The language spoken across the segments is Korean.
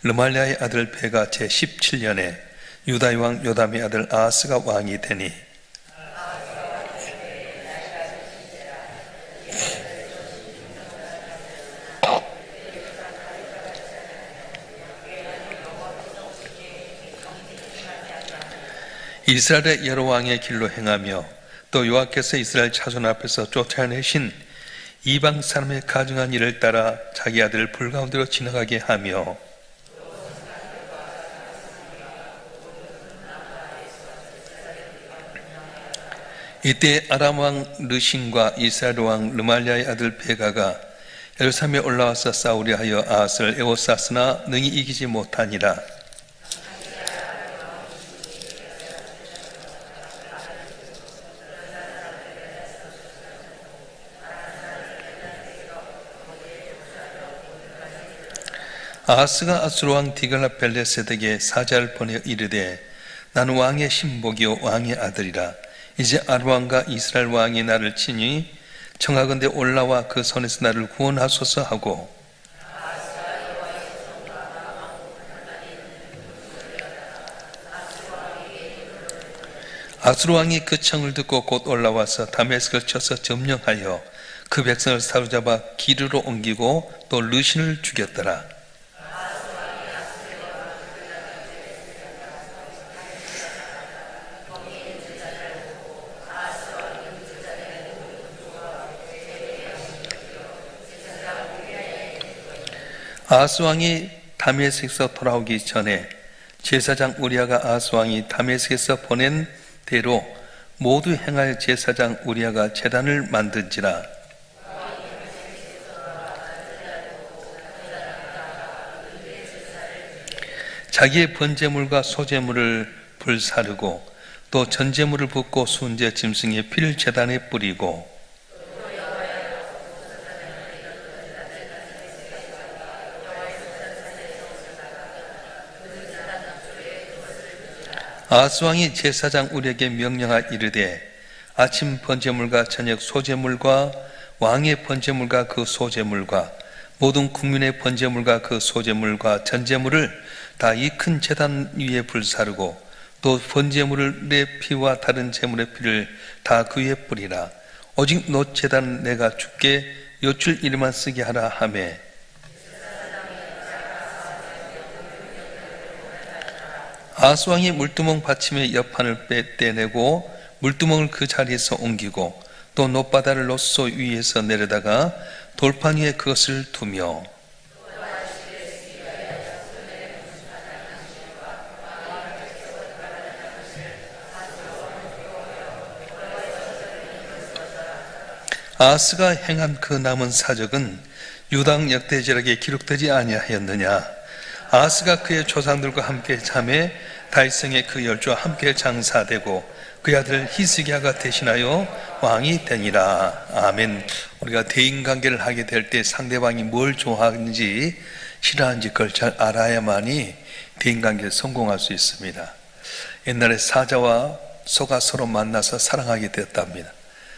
르말랴의 아들 베가 제17년에 유다의 왕 요담의 아들 아하스가 왕이 되니 이스라엘의 여러 왕의 길로 행하며 또 여호와께서 이스라엘 자손 앞에서 쫓아내신 이방 사람의 가증한 일을 따라 자기 아들을 불 가운데로 지나가게 하며 이때 아람 왕 르신과 이스라엘 왕 르말랴의 아들 베가가 예루살렘에 올라와서 싸우려 하여 아하스를 에워쌌으나 능히 이기지 못하니라. 아하스가 아수르 왕 디글랏벨레셋에게 사자를 보내 이르되 나는 왕의 신복이요 왕의 아들이라. 이제 아람 왕과 이스라엘 왕이 나를 치니 청하건대 올라와 그 손에서 나를 구원하소서 하고 아수르 왕이 그 청을 듣고 곧 올라와서 다메섹을 쳐서 점령하여 그 백성을 사로잡아 기르로 옮기고 또 르신을 죽였더라. 아하스 왕이 다메섹에서 돌아오기 전에 제사장 우리아가 아하스 왕이 다메섹에서 보낸 대로 모두 행할 제사장 우리아가 제단을 만든지라. 자기의 번제물과 소제물을 불사르고 또 전제물을 붓고 순제 짐승의 피를 제단에 뿌리고 아하스 왕이 제사장 우리에게 명령하 이르되 아침 번제물과 저녁 소제물과 왕의 번제물과 그 소제물과 모든 국민의 번제물과 그 소제물과 전제물을 다 이 큰 제단 위에 불사르고 또 번제물의 피와 다른 제물의 피를 다 그 위에 뿌리라. 오직 놋 제단은 내가 주께 요출 이름만 쓰게 하라 하매 아하스 왕이 물두멍 받침의 옆판을 떼내고 물두멍을 그 자리에서 옮기고 또 놋바다를 놋소 위에서 내려다가 돌판 위에 그것을 두며 아하스가 행한 그 남은 사적은 유당 역대지락에 기록되지 아니하였느냐. 아하스가 그의 조상들과 함께 잠에 다윗성의 그 열조와 함께 장사되고 그의 아들 히스기야가 대신하여 왕이 되니라. 아멘. 우리가 대인관계를 하게 될 때 상대방이 뭘 좋아하는지 싫어하는지 그걸 잘 알아야만이 대인관계를 성공할 수 있습니다. 옛날에 사자와 소가 서로 만나서 사랑하게 되었답니다.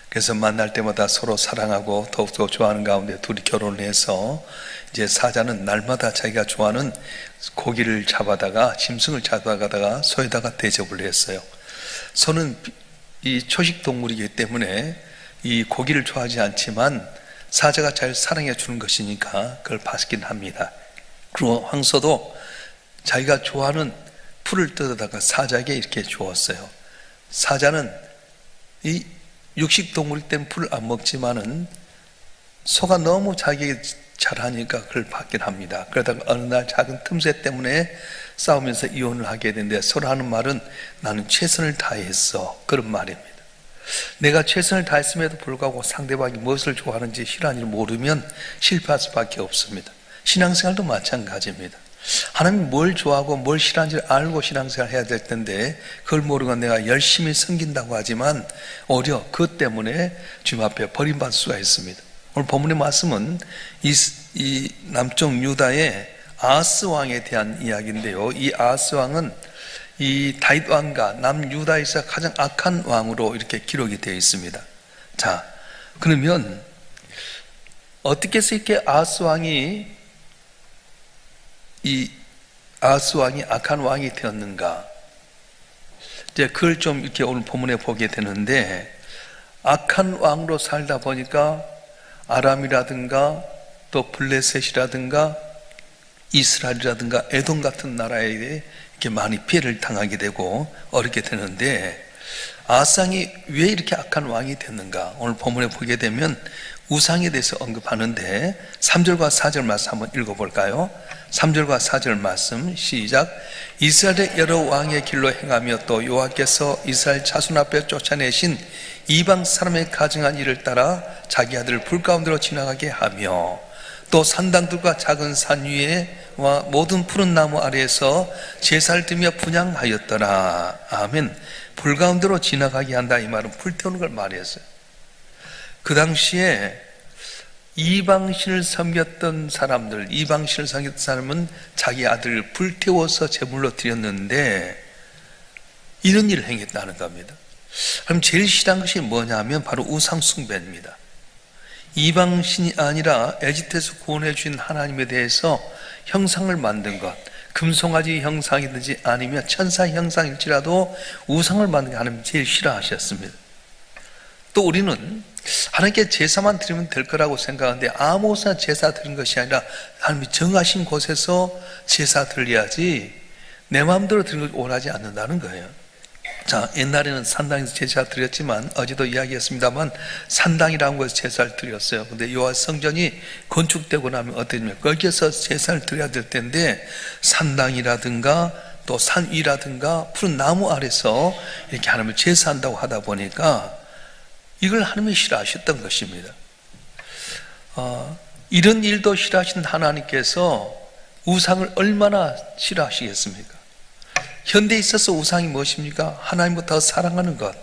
그래서 만날 때마다 서로 사랑하고 더욱더 좋아하는 가운데 둘이 결혼을 해서 이제 사자는 날마다 자기가 좋아하는 고기를 잡아다가 짐승을 잡아다가 소에다가 대접을 했어요. 소는 이 초식 동물이기 때문에 이 고기를 좋아하지 않지만 사자가 잘 사랑해 주는 것이니까 그걸 받긴 합니다. 그리고 황소도 자기가 좋아하는 풀을 뜯어다가 사자에게 이렇게 주었어요. 사자는 이 육식 동물이기 때문에 풀을 안 먹지만은 소가 너무 자기에게 잘하니까 그걸 받긴 합니다. 그러다가 어느 날 작은 틈새 때문에 싸우면서 이혼을 하게 되는데 서로 하는 말은 나는 최선을 다했어, 그런 말입니다. 내가 최선을 다했음에도 불구하고 상대방이 무엇을 좋아하는지 싫어하는지 모르면 실패할 수밖에 없습니다. 신앙생활도 마찬가지입니다. 하나님이 뭘 좋아하고 뭘 싫어하는지를 알고 신앙생활을 해야 될 텐데 그걸 모르고 내가 열심히 섬긴다고 하지만 오히려 그것 때문에 주님 앞에 버림받을 수가 있습니다. 오늘 본문의 말씀은 이 남쪽 유다의 아하스 왕에 대한 이야기인데요. 이 아하스 왕은 이 다윗 왕과 남유다에서 가장 악한 왕으로 이렇게 기록이 되어 있습니다. 자, 그러면 어떻게 해서 이렇게 아하스 왕이 이 아하스 왕이 악한 왕이 되었는가? 이제 그걸 좀 이렇게 오늘 본문에 보게 되는데, 악한 왕으로 살다 보니까 아람이라든가 또 블레셋이라든가 이스라엘이라든가 에돔 같은 나라에 이렇게 많이 피해를 당하게 되고 어렵게 되는데, 아하스 왕이 왜 이렇게 악한 왕이 됐는가? 오늘 본문에 보게 되면 우상에 대해서 언급하는데 3절과 4절 말씀 한번 읽어볼까요? 3절과 4절 말씀 시작. 이스라엘의 여러 왕의 길로 행하며 또 여호와께서 이스라엘 자손 앞에 쫓아내신 이방 사람의 가증한 일을 따라 자기 아들을 불 가운데로 지나가게 하며 또 산당들과 작은 산 위에와 모든 푸른 나무 아래에서 제사를 드리며 분향하였더라. 아멘. 불 가운데로 지나가게 한다, 이 말은 불태우는 걸 말했어요. 그 당시에 이방신을 섬겼던 사람들, 이방신을 섬겼던 사람은 자기 아들을 불태워서 제물로 드렸는데 이런 일을 행했다는 겁니다. 그럼 제일 싫어한 것이 뭐냐면 바로 우상숭배입니다. 이방신이 아니라 에집트에서 구원해 주신 하나님에 대해서 형상을 만든 것, 금송아지 형상이든지 아니면 천사 형상일지라도 우상을 만든 게 하나님 제일 싫어하셨습니다. 또 우리는 하나님께 제사만 드리면 될 거라고 생각하는데 아무것이나 제사 드리는 것이 아니라 하나님이 정하신 곳에서 제사 드려야지 내 마음대로 드리는 걸 원하지 않는다는 거예요. 자, 옛날에는 산당에서 제사 드렸지만 어제도 이야기했습니다만 산당이라는 곳에서 제사를 드렸어요. 근데 여호와 성전이 건축되고 나면 어떠냐면 거기에서 제사를 드려야 될 텐데 산당이라든가 또 산 위라든가 푸른 나무 아래서 이렇게 하나님을 제사한다고 하다 보니까 이걸 하나님이 싫어하셨던 것입니다. 이런 일도 싫어하신 하나님께서 우상을 얼마나 싫어하시겠습니까? 현대에 있어서 우상이 무엇입니까? 하나님보다 더 사랑하는 것,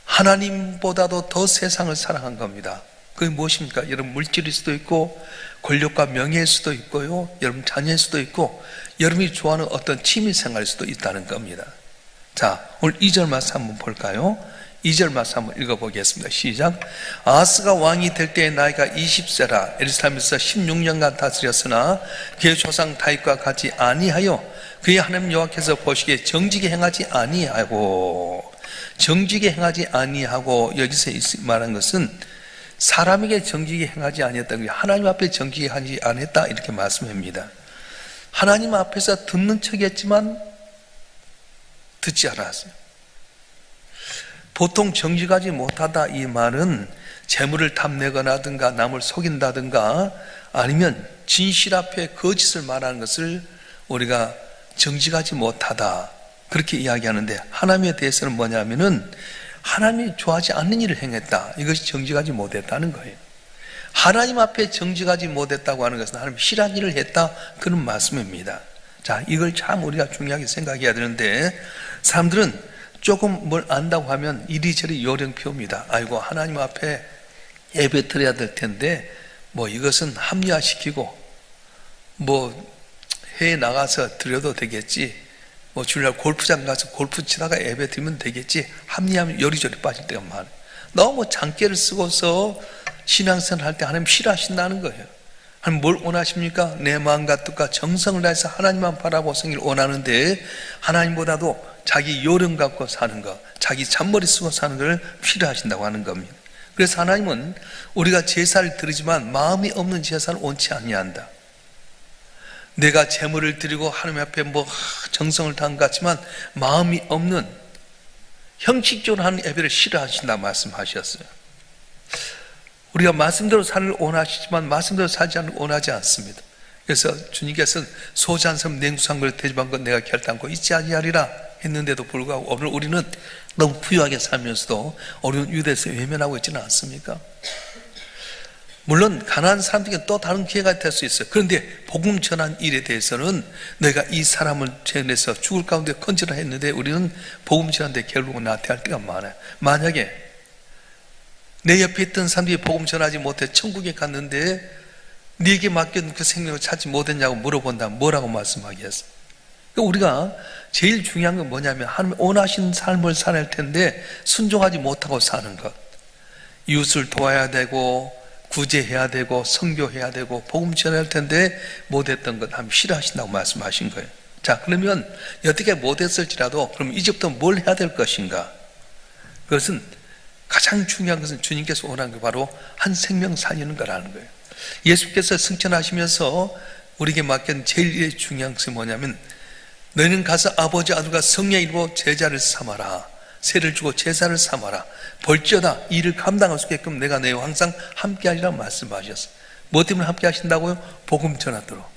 하나님보다도 더 세상을 사랑한 겁니다. 그게 무엇입니까? 여러분 물질일 수도 있고 권력과 명예일 수도 있고요, 여러분 자녀일 수도 있고 여러분이 좋아하는 어떤 취미생활일 수도 있다는 겁니다. 자, 오늘 2절 말씀 한번 볼까요? 2절 말씀 한번 읽어보겠습니다. 시작. 아하스가 왕이 될 때의 나이가 20세라 예루살렘에서 16년간 다스렸으나 그의 조상 다윗과 같이 아니하여 그의 하나님 여호와께서 보시기에 정직히 행하지 아니하고, 정직히 행하지 아니하고 여기서 말한 것은 사람에게 정직히 행하지 아니했다, 하나님 앞에 정직히 하지 않았다 이렇게 말씀합니다. 하나님 앞에서 듣는 척했지만 듣지 않았어요. 보통 정직하지 못하다 이 말은 재물을 탐내거나든가 남을 속인다든가 아니면 진실 앞에 거짓을 말하는 것을 우리가 정직하지 못하다 그렇게 이야기하는데, 하나님에 대해서는 뭐냐면은 하나님이 좋아하지 않는 일을 행했다, 이것이 정직하지 못했다는 거예요. 하나님 앞에 정직하지 못했다고 하는 것은 하나님 싫어하는 일을 했다, 그런 말씀입니다. 자, 이걸 참 우리가 중요하게 생각해야 되는데 사람들은 조금 뭘 안다고 하면 이리저리 요령 피웁니다. 아이고 하나님 앞에 예배 드려야 될 텐데 뭐 이것은 합리화시키고 뭐 해외 나가서 드려도 되겠지, 뭐 주일날 골프장 가서 골프 치다가 예배 드리면 되겠지, 합리하면 요리조리 빠질 때가 많아요. 너무 장깨를 쓰고서 신앙생활 할 때 하나님 싫어하신다는 거예요. 하나님 뭘 원하십니까? 내 마음과 뜻과 정성을 다해서 하나님만 바라보고 생길 원하는데 하나님보다도 자기 요령 갖고 사는 것, 자기 잔머리 쓰고 사는 걸 싫어하신다고 하는 겁니다. 그래서 하나님은 우리가 제사를 드리지만 마음이 없는 제사를 원치 아니한다. 내가 제물을 드리고 하나님 앞에 뭐 정성을 다한 것 같지만 마음이 없는 형식적으로 하는 예배를 싫어하신다 말씀하셨어요. 우리가 말씀대로 살을 원하시지만 말씀대로 살지 않는 원하지 않습니다. 그래서 주님께서는 소주 한 섬 냉수 한 그릇 대접한 것 내가 결단코 잊지 아니하리라 했는데도 불구하고 오늘 우리는 너무 부유하게 살면서도 어려운 유대에서 외면하고 있지는 않습니까? 물론 가난한 사람들에게 또 다른 기회가 될 수 있어요. 그런데 복음 전한 일에 대해서는 내가 이 사람을 죄내서 죽을 가운데 건져라 했는데 우리는 복음 전하는데 결국은 나태할 때가 많아요. 만약에 내 옆에 있던 사람들이 복음 전하지 못해 천국에 갔는데 네게 맡겨둔 그 생명을 찾지 못했냐고 물어본다면 뭐라고 말씀하겠어요? 우리가 제일 중요한 건 뭐냐면 하나님 원하신 삶을 살아야 할 텐데 순종하지 못하고 사는 것, 이웃을 도와야 되고 구제해야 되고 선교해야 되고 복음 전해야 할 텐데 못했던 것 하나님 싫어하신다고 말씀하신 거예요. 자, 그러면 어떻게 못했을지라도 그럼 이제부터 뭘 해야 될 것인가? 그것은 가장 중요한 것은 주님께서 원하는 게 바로 한 생명 살리는 거라는 거예요. 예수께서 승천하시면서 우리에게 맡긴 제일 중요한 것이 뭐냐면, 너희는 가서 아버지 아들과 성령의 이름으로 제자를 삼아라. 세를 주고 제자를 삼아라. 벌지어다 이 일을 감당할 수 있게끔 내가 너희와 항상 함께하리라 말씀하셨어요. 뭐 때문에 함께 하신다고요? 복음 전하도록.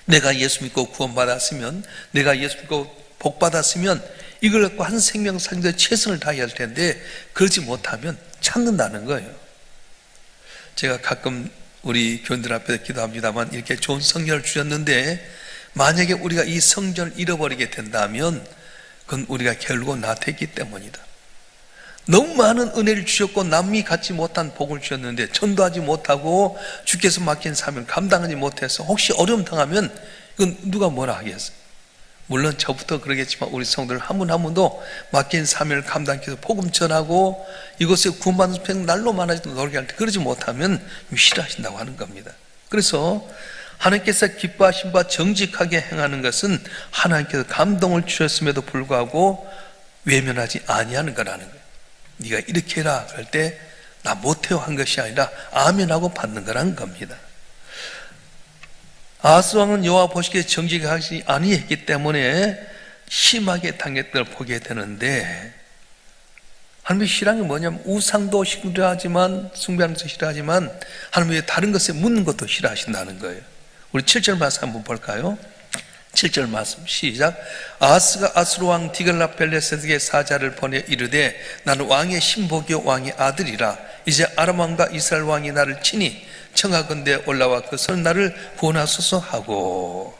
내가 예수 믿고 구원받았으면, 내가 예수 믿고 복받았으면 이걸 갖고 한 생명 살리는데 최선을 다해야 할 텐데 그러지 못하면 찾는다는 거예요. 제가 가끔 우리 교인들 앞에서 기도합니다만, 이렇게 좋은 성전을 주셨는데 만약에 우리가 이 성전을 잃어버리게 된다면 그건 우리가 결국은 나태했기 때문이다. 너무 많은 은혜를 주셨고 남이 갖지 못한 복을 주셨는데 전도하지 못하고 주께서 맡긴 사명을 감당하지 못해서 혹시 어려움 당하면 이건 누가 뭐라 하겠어요? 물론 저부터 그러겠지만 우리 성도들 한 분 한 분도 맡긴 사명을 감당하기 위해서 복음 전하고 이곳에 구원받는 수평 날로 많아지도록 노력할 때 그러지 못하면 싫어하신다고 하는 겁니다. 그래서 하나님께서 기뻐하신 바 정직하게 행하는 것은 하나님께서 감동을 주셨음에도 불구하고 외면하지 아니하는 거라는 거예요. 네가 이렇게 해라 그럴 때 나 못해요 한 것이 아니라 아멘하고 받는 거라는 겁니다. 아하스 왕은 여호와 보시기에 정직하지 아니했기 때문에 심하게 당했던 걸 보게 되는데, 하나님의 싫어하는 게 뭐냐면 우상도 싫어하지만, 숭배하는 것도 싫어하지만 하나님의 다른 것에 묻는 것도 싫어하신다는 거예요. 우리 7절 말씀 한번 볼까요? 7절 말씀 시작. 아하스가 아수르 왕 디글라벨레셋에게 사자를 보내 이르되 나는 왕의 신복이요 왕의 아들이라. 이제 아람 왕과 이스라엘 왕이 나를 치니 청하건대 올라와 그 손 나를 구원하소서 하고.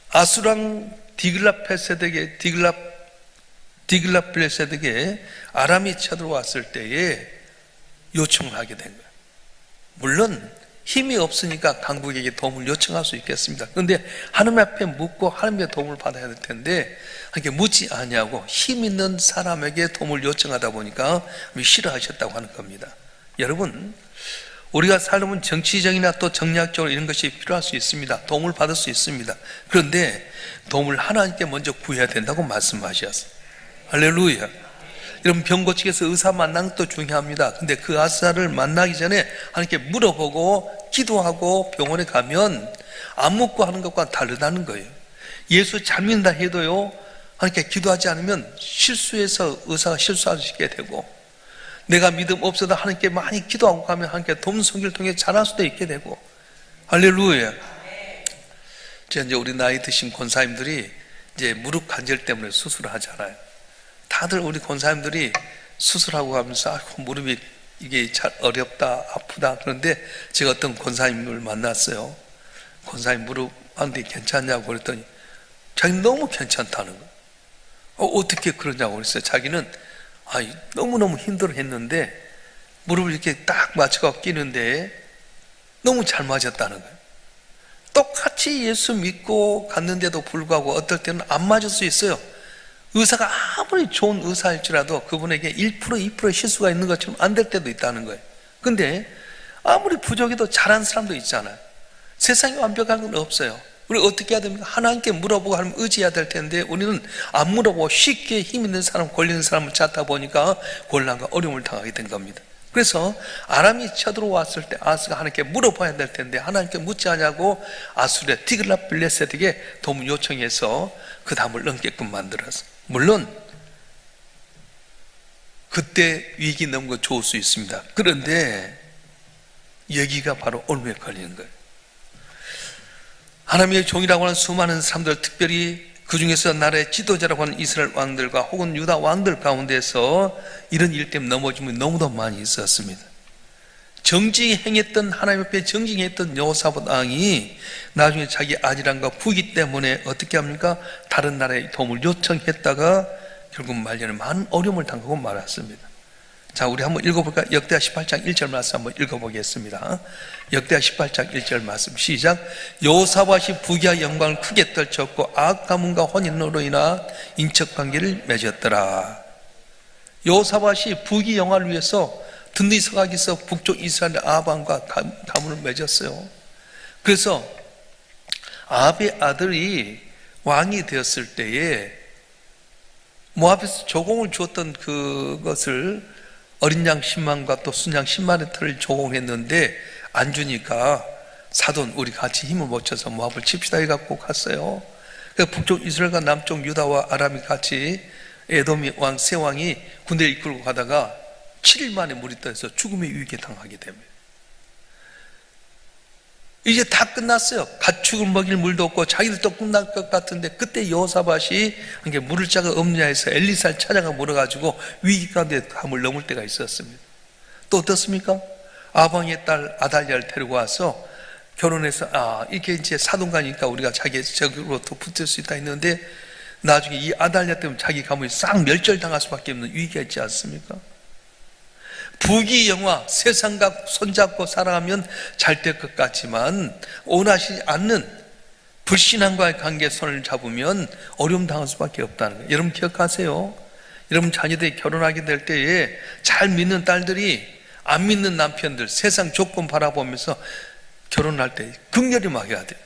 아수르 왕 디글라벨레셋에게 아람이 쳐들어왔을 때에 요청을 하게 된 거예요. 물론 힘이 없으니까 강국에게 도움을 요청할 수 있겠습니다. 그런데 하나님 앞에 묻고 하나님의 도움을 받아야 될 텐데 이렇게 묻지 아니하고 힘 있는 사람에게 도움을 요청하다 보니까 싫어하셨다고 하는 겁니다. 여러분, 우리가 살려면 정치적이나 또 정략적으로 이런 것이 필요할 수 있습니다. 도움을 받을 수 있습니다. 그런데 도움을 하나님께 먼저 구해야 된다고 말씀하셨어요. 할렐루야. 여러분, 병 고치기에서 의사 만나는 것도 중요합니다. 근데 그 의사를 만나기 전에 하나님께 물어보고 기도하고 병원에 가면 안 묻고 하는 것과 다르다는 거예요. 예수 잘 믿는다 해도요, 하나님께 기도하지 않으면 실수해서 의사가 실수할 수 있게 되고, 내가 믿음 없어도 하나님께 많이 기도하고 가면 하나님께 도움 성기를 통해 잘할 수도 있게 되고. 할렐루야. 이제 우리 나이 드신 권사님들이 이제 무릎 관절 때문에 수술을 하잖아요. 다들 우리 권사님들이 수술하고 가면서 무릎이 이게 잘 어렵다, 아프다. 그런데 제가 어떤 권사님을 만났어요. 권사님 무릎 하는데 괜찮냐고 그랬더니 자기는 너무 괜찮다는 거예요. 어떻게 그러냐고 그랬어요. 자기는 너무너무 힘들어 했는데 무릎을 이렇게 딱 맞춰서 끼는데 너무 잘 맞았다는 거예요. 똑같이 예수 믿고 갔는데도 불구하고 어떨 때는 안 맞을 수 있어요. 의사가 아무리 좋은 의사일지라도 그분에게 1%, 2% 실수가 있는 것처럼 안 될 때도 있다는 거예요. 근데 아무리 부족해도 잘하는 사람도 있잖아요. 세상에 완벽한 건 없어요. 우리 어떻게 해야 됩니까? 하나님께 물어보고 하나님 의지해야 될 텐데 우리는 안 물어보고 쉽게 힘 있는 사람, 권리는 사람을 찾다 보니까 곤란과 어려움을 당하게 된 겁니다. 그래서 아람이 쳐들어왔을 때 아스가 하나님께 물어봐야 될 텐데 하나님께 묻지 않냐고 아수르의 디글라벨레셋에게 도움 요청해서 그 담을 넘게끔 만들었어요. 물론 그때 위기 넘은 거 좋을 수 있습니다. 그런데 여기가 바로 올무에 걸리는 거예요. 하나님의 종이라고 하는 수많은 사람들, 특별히 그 중에서 나라의 지도자라고 하는 이스라엘 왕들과 혹은 유다 왕들 가운데서 이런 일 때문에 넘어짐이 너무도 많이 있었습니다. 정직행했던, 하나님 앞에 정직했던 여호사밧 왕이 나중에 자기 아질함과 부귀 때문에 어떻게 합니까? 다른 나라의 도움을 요청했다가 결국 말년에 많은 어려움을 당하고 말았습니다. 자, 우리 한번 읽어볼까요? 역대하 18장 1절 말씀 한번 읽어보겠습니다. 역대하 18장 1절 말씀 시작. 여호사밧이 부귀와 영광을 크게 떨쳤고 아합 가문과 혼인으로 인한 인척관계를 맺었더라. 여호사밧이 부귀 영화를 위해서 든든히 서가기서 북쪽 이스라엘 아합 왕과 가문을 맺었어요. 그래서 아합의 아들이 왕이 되었을 때에 모압에서 조공을 주었던 그것을 어린 양 10만과 또 순양 10만의 털을 조공했는데 안 주니까 사돈 우리 같이 힘을 모쳐서 모압을 칩시다 해갖고 갔어요. 북쪽 이스라엘과 남쪽 유다와 아람이 같이 에돔이 왕 세 왕이 군대를 이끌고 가다가 7일 만에 물이 떠서 죽음의 위기에 당하게 됩니다. 이제 다 끝났어요. 가축을 먹일 물도 없고 자기들도 끝날 것 같은데 그때 여호사밧이 물을 자가 없느냐 해서 엘리사를 찾아가 물어가지고 위기 가운데 함을 넘을 때가 있었습니다. 또 어떻습니까? 아방의 딸 아달랴를 데리고 와서 결혼해서 이렇게 이제 사돈가니까 우리가 자기 적으로부터 붙을 수 있다 했는데 나중에 이 아달랴 때문에 자기 가문이 싹 멸절당할 수밖에 없는 위기가 있지 않습니까? 부귀영화, 세상과 손잡고 살아가면 잘 될 것 같지만 원하시지 않는 불신앙과의 관계에 손을 잡으면 어려움 당할 수밖에 없다는 거예요. 여러분 기억하세요. 여러분 자녀들이 결혼하게 될 때에 잘 믿는 딸들이 안 믿는 남편들 세상 조건 바라보면서 결혼할 때 극렬히 막아야 돼요.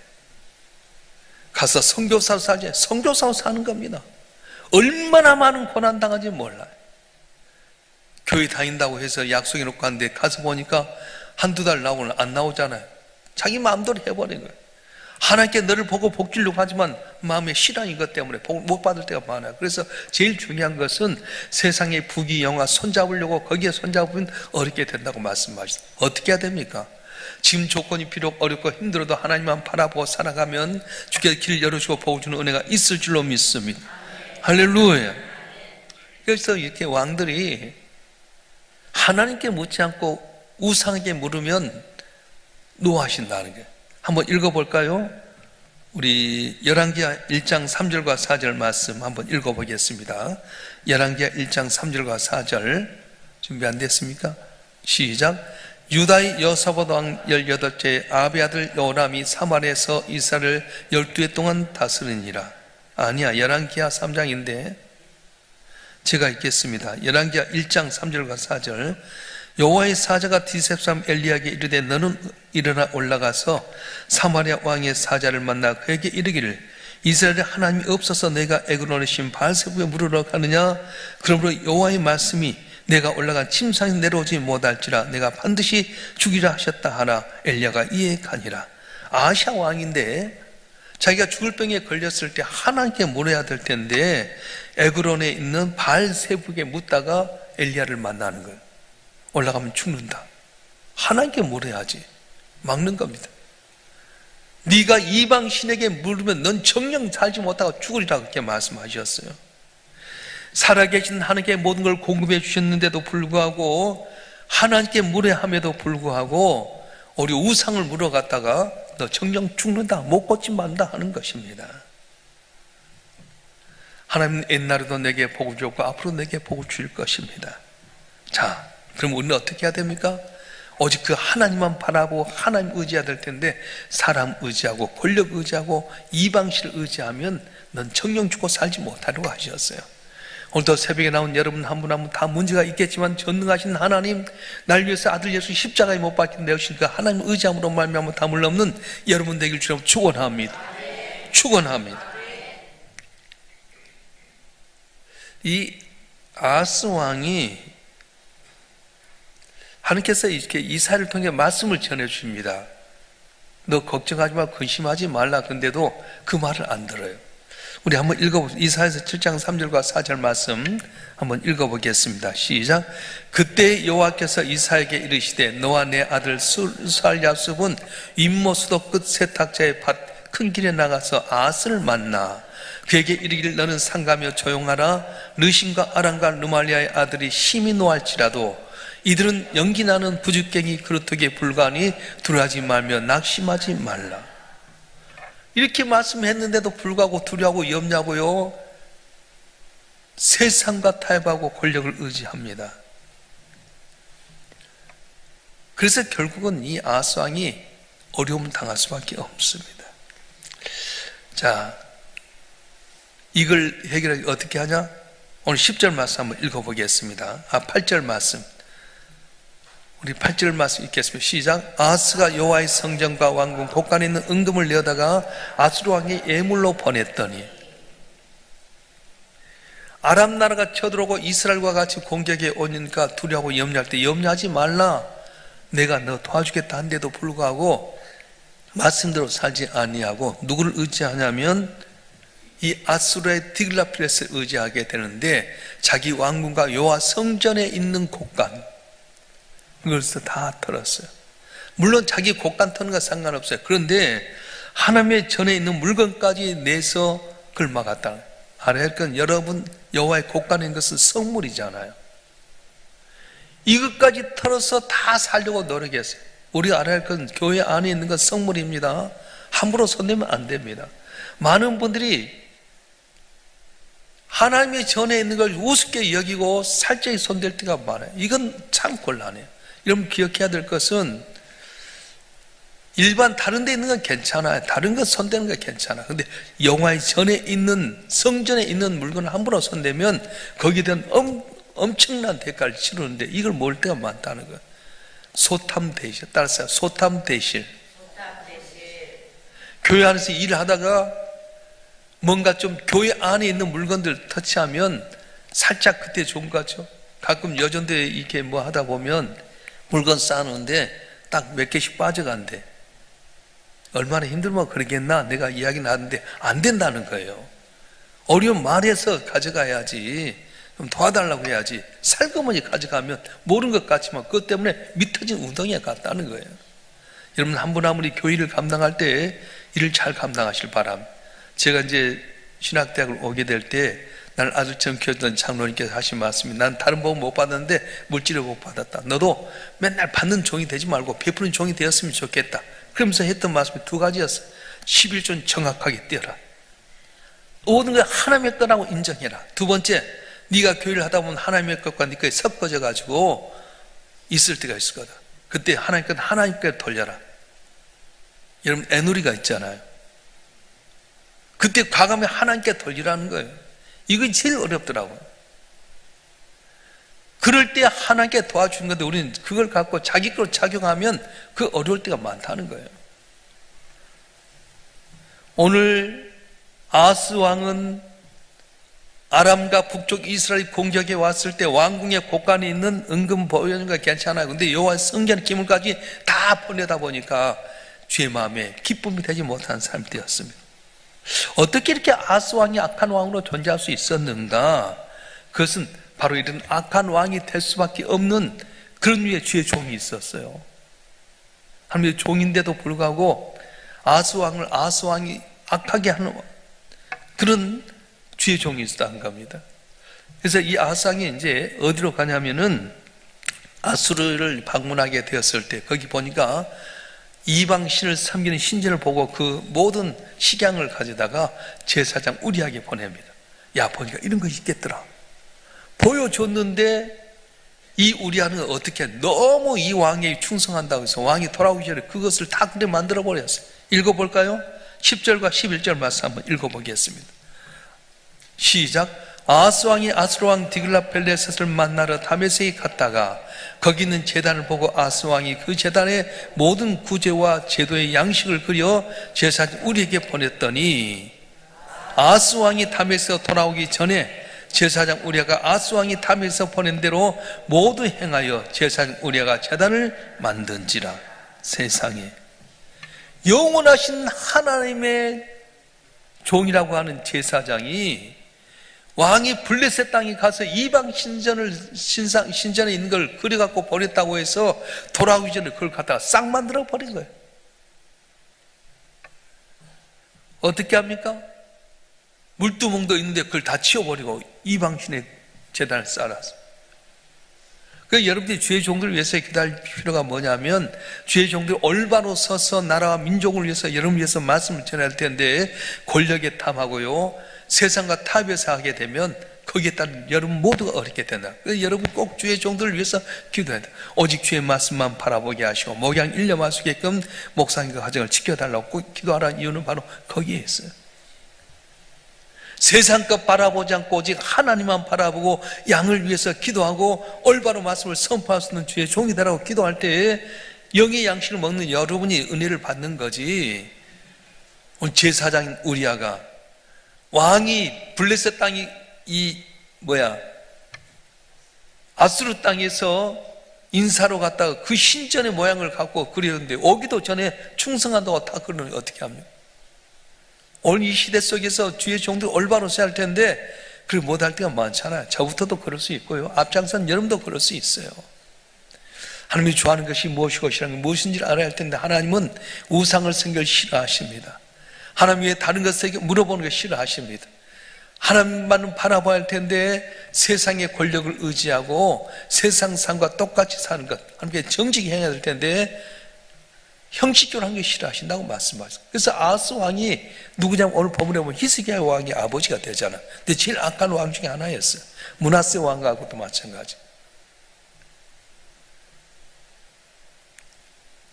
가서 선교사로 살지, 선교사로 사는 겁니다. 얼마나 많은 고난 당하지 몰라요. 교회 다닌다고 해서 약속해놓고 갔는데 가서 보니까 한두 달 나오면 안 나오잖아요. 자기 마음대로 해버린 거예요. 하나님께 너를 보고 복 주려고 하지만 마음에 실한 이것 때문에 복 못 받을 때가 많아요. 그래서 제일 중요한 것은 세상의 부귀영화 손잡으려고 거기에 손잡으면 어렵게 된다고 말씀하시죠. 어떻게 해야 됩니까? 지금 조건이 비록 어렵고 힘들어도 하나님만 바라보고 살아가면 주께서 길을 열어주고 복을 주는 은혜가 있을 줄로 믿습니다. 할렐루야. 그래서 이렇게 왕들이 하나님께 묻지 않고 우상에게 물으면 노하신다는 거예요. 한번 읽어볼까요? 우리 열왕기하 1장 3절과 4절 말씀 한번 읽어보겠습니다. 열왕기하 1장 3절과 4절 준비 안 됐습니까? 시작. 유다의 여호사밧 왕 18째 아합의 아들 여호람이 사마리아에서 이스라엘을 12해 동안 다스리니라. 아니야, 열왕기하 3장인데 제가 읽겠습니다. 열왕기하 1장 3절과 4절. 여호와의 사자가 디셉 사람 엘리야에게 이르되 너는 일어나 올라가서 사마리아 왕의 사자를 만나 그에게 이르기를 이스라엘에 하나님이 없어서 내가 에그론의 신 바알세부에 물으러 가느냐? 그러므로 여호와의 말씀이 내가 올라간 침상에 내려오지 못할지라 내가 반드시 죽이라 하셨다 하나 엘리야가 이에 가니라. 아시아 왕인데 자기가 죽을 병에 걸렸을 때 하나님께 물어야 될 텐데 에그론에 있는 바알세부에 묻다가 엘리야를 만나는 거예요. 올라가면 죽는다. 하나님께 물어야지. 막는 겁니다. 네가 이방 신에게 물으면 넌 정령 살지 못하고 죽으리라 그렇게 말씀하셨어요. 살아계신 하나님께 모든 걸 공급해 주셨는데도 불구하고 하나님께 물어야 함에도 불구하고 우리 우상을 물어갔다가 너 정령 죽는다, 못 걷지 만다 하는 것입니다. 하나님은 옛날에도 내게 복을 주었고 앞으로 내게 복을 줄 것입니다. 자, 그럼 우리는 어떻게 해야 됩니까? 오직 그 하나님만 바라보고 하나님 의지해야 될 텐데 사람 의지하고 권력 의지하고 이방신을 의지하면 넌 정령 죽고 살지 못하려고 하셨어요. 오늘도 새벽에 나온 여러분 한 분 한 분 다 문제가 있겠지만 전능하신 하나님, 날 위해서 아들 예수 십자가에 못 박힌 내오시니까 하나님 의지함으로 말미암아 담을 넘는 여러분 되길 주님 축원합니다. 축원합니다. 이 아하스 왕이 하나님께서 이렇게 이사야를 통해 말씀을 전해 주십니다. 너 걱정하지 마, 근심하지 말라. 그런데도 그 말을 안 들어요. 우리 한번 읽어보겠습니다. 이사야서 7장 3절과 4절 말씀 한번 읽어보겠습니다. 시작. 그때 여호와께서 이사야에게 이르시되 너와 내 아들 수알야숲은 윗모수도 끝 세탁자의 밭 큰 길에 나가서 아하스를 만나 그에게 이르기를 너는 상가며 조용하라. 르신과 아람과 르말리아의 아들이 심히 노할지라도 이들은 연기나는 부죽갱이 그루터기에 불과하니 두려워하지 말며 낙심하지 말라. 이렇게 말씀했는데도 불구하고 두려워하고 염려하고요, 세상과 타협하고 권력을 의지합니다. 그래서 결국은 이 아하스 왕이 어려움을 당할 수밖에 없습니다. 자, 이걸 해결하기 어떻게 하냐? 오늘 10절 말씀 한번 읽어보겠습니다. 8절 말씀 우리 8절 말씀 읽겠습니다. 시작. 아하스가 여호와의 성전과 왕궁 곳간에 있는 은금을 내어다가 아수르 왕의 예물로 보냈더니, 아람 나라가 쳐들어오고 이스라엘과 같이 공격해 오니까 두려워하고 염려할 때 염려하지 말라, 내가 너 도와주겠다 한데도 불구하고 말씀대로 살지 아니하고 누구를 의지하냐면 이 아수르의 디글라필레스를 의지하게 되는데, 자기 왕궁과 여호와 성전에 있는 곳간, 그것을 다 털었어요. 물론 자기 곳간 터는 건 상관없어요. 그런데 하나님의 전에 있는 물건까지 내서 그걸 막았다. 알아야 할 건, 여러분 여호와의 곳간에 있는 것은 성물이잖아요. 이것까지 털어서 다 살려고 노력했어요. 우리가 알아야 할 건, 교회 안에 있는 건 성물입니다. 함부로 손대면 안 됩니다. 많은 분들이 하나님의 전에 있는 걸 우습게 여기고 살짝이 손댈 때가 많아요. 이건 참 곤란해요. 여러분 기억해야 될 것은, 일반 다른 데 있는 건 괜찮아요. 다른 거 손대는 건 괜찮아. 근데 여호와의 전에 있는, 성전에 있는 물건을 함부로 손대면 거기에 대한 엄청난 대가를 치르는데, 이걸 모를 때가 많다는 거예요. 소탐대실, 따라서 소탐대실. 교회 안에서 일을 하다가 뭔가 좀 교회 안에 있는 물건들 터치하면 살짝 그때 좋은 것 같죠. 가끔 여전대 이렇게 뭐 하다 보면 물건 쌓아놓는데 딱 몇 개씩 빠져간대. 얼마나 힘들면 그러겠나, 내가 이야기는 하는데 안 된다는 거예요. 어려운 말해서 가져가야지, 좀 도와달라고 해야지. 살그머니 가져가면 모르는 것 같지만 그것 때문에 미터진 우덩이에 갔다는 거예요. 여러분 한 분 한 분이 교회를 감당할 때 일을 잘 감당하실 바람. 제가 이제 신학대학을 오게 될 때 나를 아주 정키웠던 장로님께서 하신 말씀이, 난 다른 복음 못 받았는데 물질을 못 받았다. 너도 맨날 받는 종이 되지 말고 베푸는 종이 되었으면 좋겠다. 그러면서 했던 말씀이 두 가지였어. 11조는 정확하게 떼어라. 모든 걸 하나님의 거라고 인정해라. 두 번째, 네가 교회를 하다 보면 하나님의 것과 네 것이 섞어져 가지고 있을 때가 있을 거다. 그때 하나님 것 하나님께 돌려라. 여러분 애누리가 있잖아요. 그때 과감히 하나님께 돌리라는 거예요. 이건 제일 어렵더라고요. 그럴 때 하나님께 도와주는 건데, 우리는 그걸 갖고 자기 걸로 착용하면 그 어려울 때가 많다는 거예요. 오늘 아하스 왕은 아람과 북쪽 이스라엘 공격에 왔을 때 왕궁의 곳간에 있는 은금 보여주는 거 괜찮아요. 근데 여호와 성전 기물까지 다 보내다 보니까 주의 마음에 기쁨이 되지 못한 삶이 되었습니다. 어떻게 이렇게 아하스 왕이 악한 왕으로 존재할 수 있었는가? 그것은 바로 이런 악한 왕이 될 수밖에 없는 그런 위에 주의 종이 있었어요. 하나님의 종인데도 불구하고 아하스 왕이 악하게 하는 그런 주의 종이 있었다는 겁니다. 그래서 이 아하스 왕이 이제 어디로 가냐면은 아수르를 방문하게 되었을 때, 거기 보니까 이방 신을 섬기는 신전을 보고 그 모든 식양을 가져다가 제사장 우리에게 보냅니다. 야, 보니까 이런 것이 있겠더라. 보여줬는데 이 우리아는 어떻게 너무 이 왕에 충성한다고 해서 왕이 돌아오기 전에 그것을 다 그래 만들어 버렸어요. 읽어볼까요? 10절과 11절 말씀 한번 읽어보겠습니다. 시작. 아하스 왕이 아수르 왕 디글라펠레셋을 만나러 다메섹에 갔다가 거기 있는 제단을 보고 아하스 왕이 그 제단에 모든 구제와 제도의 양식을 그려 제사장 우리에게 보냈더니, 아하스 왕이 다메섹에서 돌아오기 전에 제사장 우리아가 아하스 왕이 다메섹에서 보낸 대로 모두 행하여 제사장 우리아가 제단을 만든지라. 세상에, 영원하신 하나님의 종이라고 하는 제사장이 왕이 블레셋 땅에 가서 이방 신전에 있는 걸 그려갖고 버렸다고 해서 돌아오기 전에 그걸 갖다가 싹 만들어 버린 거예요. 어떻게 합니까? 물두멍도 있는데 그걸 다 치워버리고 이방신의 제단을 쌓아놨어. 그러니까 여러분들이 주의 종들을 위해서 기도할 필요가 뭐냐면, 주의 종들이 올바로 서서 나라와 민족을 위해서, 여러분을 위해서 말씀을 전할 텐데 권력에 탐하고요, 세상과 타협해서 하게 되면 거기에 따른 여러분 모두가 어렵게 된다. 그래서 여러분 꼭 주의 종들을 위해서 기도해야 돼요. 오직 주의 말씀만 바라보게 하시고 목양 일념 하시게끔 목사님과 가정을 지켜달라고 꼭 기도하라는 이유는 바로 거기에 있어요. 세상 것 바라보지 않고 오직 하나님만 바라보고 양을 위해서 기도하고 올바른 말씀을 선포할 수 있는 주의 종이 되라고 기도할 때에 영의 양식을 먹는 여러분이 은혜를 받는 거지. 오늘 제사장인 우리아가 왕이 블레셋 땅이 아수르 땅에서 인사로 갔다가 그 신전의 모양을 갖고 그리는데 오기도 전에 충성한다고 다 그러는 어떻게 합니까? 오늘 이 시대 속에서 주의 종들 올바로 써야 할 텐데 그걸 못할 때가 많잖아요. 저부터도 그럴 수 있고요, 앞장선 여러분도 그럴 수 있어요. 하나님이 좋아하는 것이 무엇이라는 게 무엇인지를 알아야 할 텐데 하나님은 우상을 섬기기를 싫어하십니다. 하나님 외에 다른 것에게 물어보는 걸 싫어하십니다. 하나님만은 바라봐야 할 텐데 세상의 권력을 의지하고 세상 삶과 똑같이 사는 것, 하나님께 정직히 행해야 될 텐데 형식적으로 하는 게 싫어하신다고 말씀하셨어요. 그래서 아하스 왕이 누구냐면 오늘 본문에 보면 히스기야 왕의 아버지가 되잖아. 근데 제일 악한 왕 중에 하나였어요. 므낫세 왕하고도 마찬가지.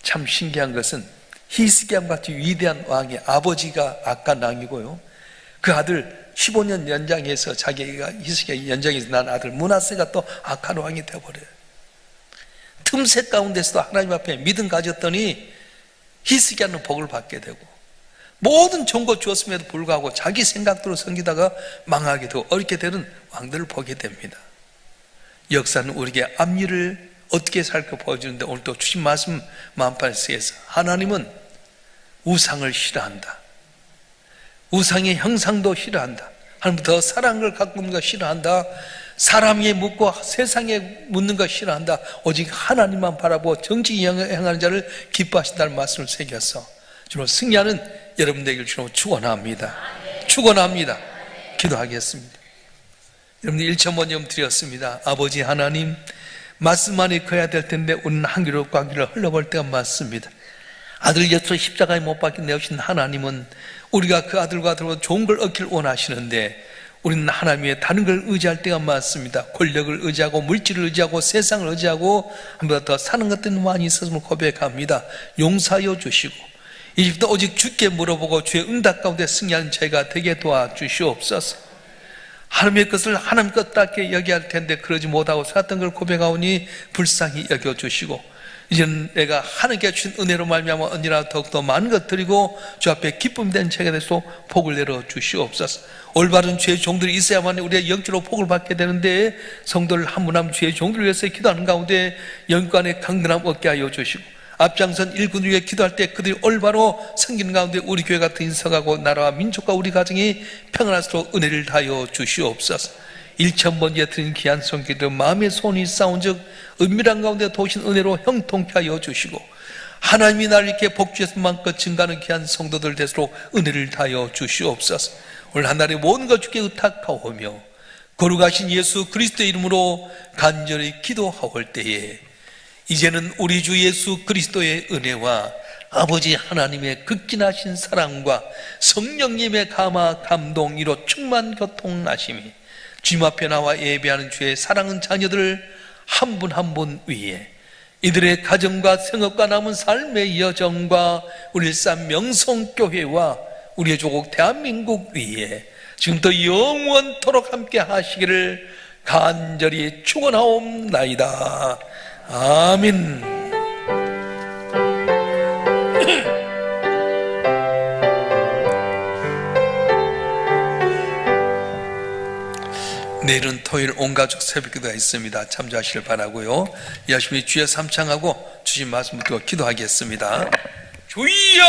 참 신기한 것은 히스기야 같이 위대한 왕의 아버지가 악한 왕이고요, 그 아들 15년 연장해서 자기가 히스기야 연장해서 난 아들 므낫세가 또 악한 왕이 되어버려요. 틈새 가운데서도 하나님 앞에 믿음 가졌더니 히스기야는 복을 받게 되고 모든 정보 주었음에도 불구하고 자기 생각대로 섬기다가 망하게 되고 어렵게 되는 왕들을 보게 됩니다. 역사는 우리에게 앞일을 어떻게 살까 보여주는데 오늘 또 주신 말씀 만판에서 하나님은 우상을 싫어한다. 우상의 형상도 싫어한다. 하나님 더 사랑을 갖고 있는 거 싫어한다. 사람에 묻고 세상에 묻는 거 싫어한다. 오직 하나님만 바라보고 정직히 행하는 자를 기뻐하신다는 말씀을 새겨서 주로 승리하는 여러분 되기를 주로 축원합니다. 축원합니다. 기도하겠습니다. 여러분들 1천 번 좀 드렸습니다. 아버지 하나님, 말씀만이 커야 될 텐데 우리는 한 길로 가기를 흘러볼 때가 많습니다. 아들 예수 십자가에 못 박혀 내오신 하나님은 우리가 그 아들과 들어 좋은 걸 얻기를 원하시는데 우리는 하나님 외에 다른 걸 의지할 때가 많습니다. 권력을 의지하고 물질을 의지하고 세상을 의지하고 한보다 더 사는 것들이 많이 있었음을 고백합니다. 용서하여 주시고 이제부터 오직 주께 물어보고 주의 응답 가운데 승리하는 저희가 되게 도와주시옵소서. 하나님의 것을 하나님 것답게 여겨야 할 텐데 그러지 못하고 살았던 걸 고백하오니 불쌍히 여겨주시고 이제는 내가 하나님께 주신 은혜로 말미암아 언제나 더욱더 많은 것 드리고 주 앞에 기쁨이 된 제가 되소 복을 내려 주시옵소서. 올바른 주의 종들이 있어야만 우리가 영적으로 복을 받게 되는데 성도를 한 분 한 분 주의 종들을 위해서 기도하는 가운데 영관의 강건함 얻게 하여 주시고 앞장선 일꾼을 위해 기도할 때 그들이 올바로 섬기는 가운데 우리 교회가 더 인석하고 나라와 민족과 우리 가정이 평안할수록 은혜를 다하여 주시옵소서. 1,000번째 드린 귀한 손길들 마음의 손이 쌓은 즉 은밀한 가운데 도우신 은혜로 형통케 하여 주시고 하나님이 나를 이렇게 복주셔서 마음껏 증가하는 귀한 성도들 되도록 은혜를 다하여 주시옵소서. 오늘 한 날에 모든 것 주께 의탁하오며 거룩하신 예수 그리스도의 이름으로 간절히 기도하올 때에 이제는 우리 주 예수 그리스도의 은혜와 아버지 하나님의 극진하신 사랑과 성령님의 감화 감동 이로 충만 교통하심이 주님 앞에 나와 예배하는 주의 사랑하는 자녀들 한 분 한 분 위에 이들의 가정과 생업과 남은 삶의 여정과 우리 일산 명성교회와 우리의 조국 대한민국 위에 지금부터 영원토록 함께 하시기를 간절히 축원하옵나이다. 아멘. 내일은 토요일 온가족 새벽기도가 있습니다. 참조하시길 바라고요. 열심히 주여 삼창하고 주신 말씀 듣고 기도하겠습니다. 주여